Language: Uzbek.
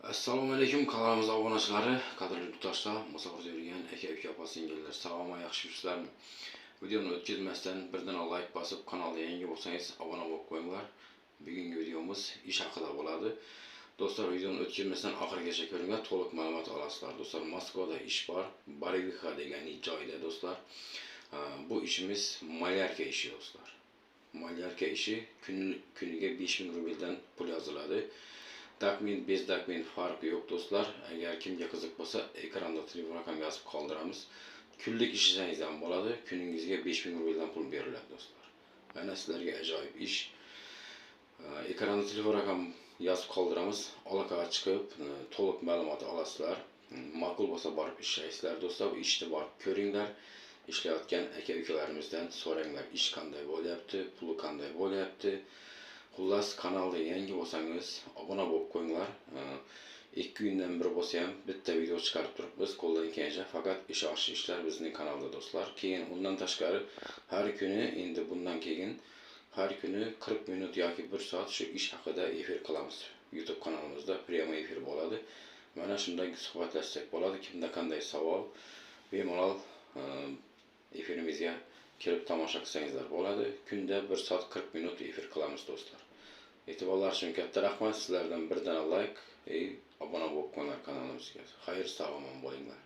Assalomu alaykum, kanalimiz obunachilari, qadrli yurtdoshlar, musofirsda yurgan aka-uka, opa-singillar, salomat, yaxshi yuribsizlarmi? Videoni o'tkazmasdan birdan like bosib, kanalga yangi bo'lsangiz obuna bo'lib qo'yinglar. Bugungi videomuz ish haqida bo'ladi. Do'stlar, videoni o'tkazmasdan oxirigacha ko'ringlar, to'liq ma'lumot olasizlar. Do'stlar, Moskvada ish bor, Barivka degan joyda do'stlar. Bu ishimiz malyarka ishi do'stlar. Malyarka ishi kuniga 5000 rubldan pul yoziladi. Taxmin 5 taxmin farqi yo'q do'stlar. Agar kimga qiziq bo'lsa, ekranda telefon raqam yozib qoldiramiz. Kunlik ishlasangiz ham bo'ladi. Kuningizga 5000 rubldan pul beriladi do'stlar. Mana sizlarga ajoyib ish. Ekranda telefon raqam yozib qoldiramiz. Aloqaga chiqib, to'liq ma'lumot olasizlar. Ma'qul bo'lsa borib ishlaysizlar do'stlar. Bu ishni borib ko'ringlar. Ishlayotgan aka-ukalarimizdan so'ranglar, ish qanday bo'lyapti, puli qanday bo'lyapti. Xullas, kanalga yangi bo'lsangiz obuna bo'lib qo'yinglar. 2 kundan bir bo'lsa ham bitta video chiqarib turibmiz qo'ldan kelgancha. Faqat ish ochish ishlar bizning kanalda do'stlar. Keyin undan tashqari har kuni, endi bundan keyin har kuni 40 minut yoki 1 soat shu ish haqida efir qilamiz. YouTube kanalimizda premo efir bo'ladi. Mana shunday suhbatlashsak bo'ladi. Kimda qanday savol bemalol efirimizga kelib tomosha qilsangizlar bo'ladi. Kunda 1 soat 40 minut efir qilamiz do'stlar. E'tiborlar uchun katta rahmat. Sizlardan birdan like, obuna bo'lib qo'yinglar kanalimizga. Xayr, salomat bo'linglar.